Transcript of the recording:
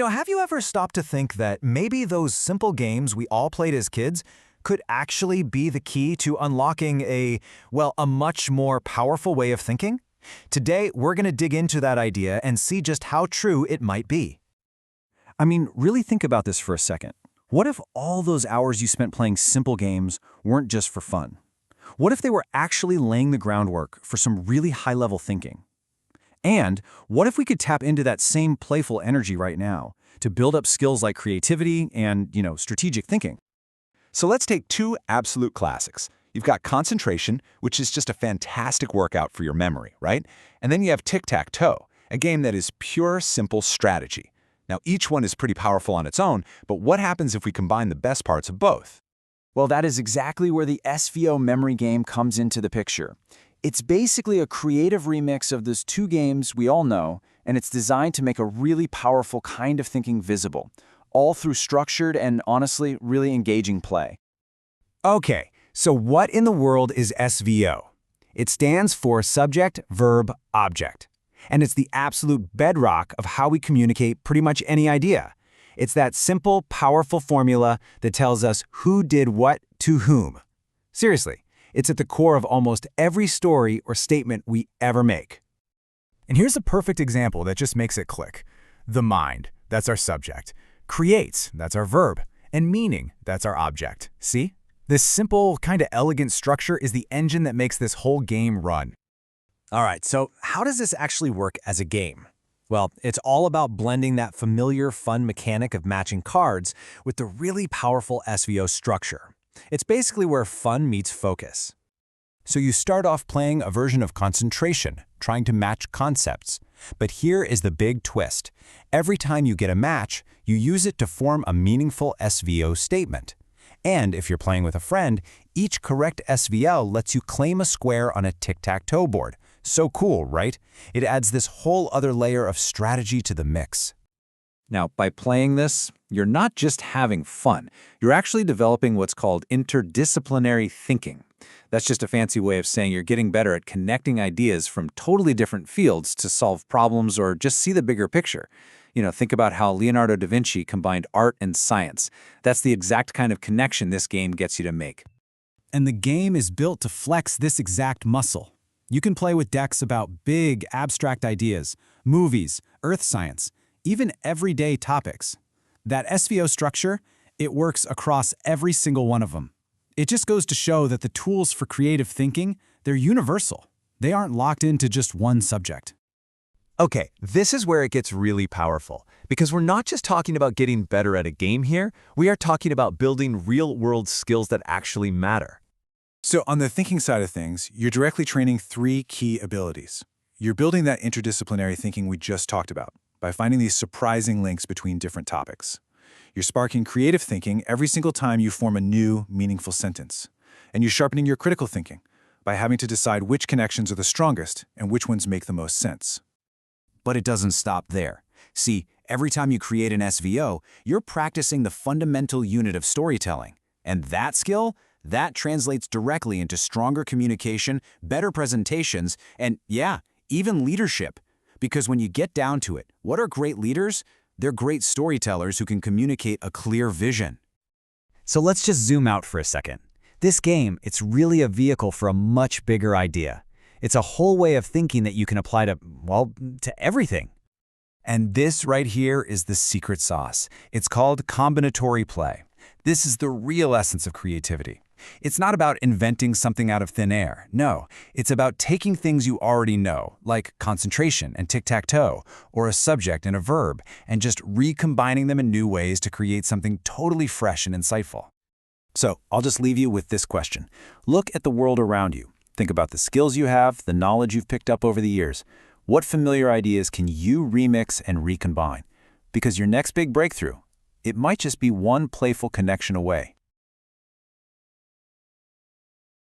Have you ever stopped to think that maybe those simple games we all played as kids could actually be the key to unlocking a much more powerful way of thinking? Today, we're going to dig into that idea and see just how true it might be. I mean, really think about this for a second. What if all those hours you spent playing simple games weren't just for fun? What if they were actually laying the groundwork for some really high-level thinking? And what if we could tap into that same playful energy right now to build up skills like creativity and, strategic thinking? So let's take two absolute classics. You've got concentration, which is just a fantastic workout for your memory, right? And then you have tic-tac-toe, a game that is pure, simple strategy. Now, each one is pretty powerful on its own, but what happens if we combine the best parts of both? Well, that is exactly where the SVO memory game comes into the picture. It's basically a creative remix of those two games we all know, and it's designed to make a really powerful kind of thinking visible, all through structured and, honestly, really engaging play. Okay, so what in the world is SVO? It stands for Subject, Verb, Object. And it's the absolute bedrock of how we communicate pretty much any idea. It's that simple, powerful formula that tells us who did what to whom. Seriously, it's at the core of almost every story or statement we ever make. And here's a perfect example that just makes it click. The mind, that's our subject. Creates, that's our verb. And meaning, that's our object. See? This simple, kind of elegant structure is the engine that makes this whole game run. All right, so how does this actually work as a game? Well, it's all about blending that familiar, fun mechanic of matching cards with the really powerful SVO structure. It's basically where fun meets focus. So you start off playing a version of concentration, trying to match concepts. But here is the big twist. Every time you get a match, you use it to form a meaningful SVO statement. And if you're playing with a friend, each correct SVL lets you claim a square on a tic-tac-toe board. So cool, right? It adds this whole other layer of strategy to the mix. Now, by playing this, you're not just having fun. You're actually developing what's called interdisciplinary thinking. That's just a fancy way of saying you're getting better at connecting ideas from totally different fields to solve problems or just see the bigger picture. Think about how Leonardo da Vinci combined art and science. That's the exact kind of connection this game gets you to make. And the game is built to flex this exact muscle. You can play with decks about big, abstract ideas, movies, earth science, even everyday topics. That SVO structure, it works across every single one of them. It just goes to show that the tools for creative thinking, they're universal. They aren't locked into just one subject. Okay, this is where it gets really powerful, because we're not just talking about getting better at a game here, we are talking about building real-world skills that actually matter. So on the thinking side of things, you're directly training three key abilities. You're building that interdisciplinary thinking we just talked about by finding these surprising links between different topics. You're sparking creative thinking every single time you form a new, meaningful sentence. And you're sharpening your critical thinking by having to decide which connections are the strongest and which ones make the most sense. But it doesn't stop there. See, every time you create an SVO, you're practicing the fundamental unit of storytelling. And that skill, that translates directly into stronger communication, better presentations, and even leadership. Because when you get down to it, what are great leaders? They're great storytellers who can communicate a clear vision. So let's just zoom out for a second. This game, it's really a vehicle for a much bigger idea. It's a whole way of thinking that you can apply to everything. And this right here is the secret sauce. It's called combinatory play. This is the real essence of creativity. It's not about inventing something out of thin air. No, it's about taking things you already know, like concentration and tic-tac-toe, or a subject and a verb, and just recombining them in new ways to create something totally fresh and insightful. So I'll just leave you with this question. Look at the world around you. Think about the skills you have, the knowledge you've picked up over the years. What familiar ideas can you remix and recombine? Because your next big breakthrough, it might just be one playful connection away.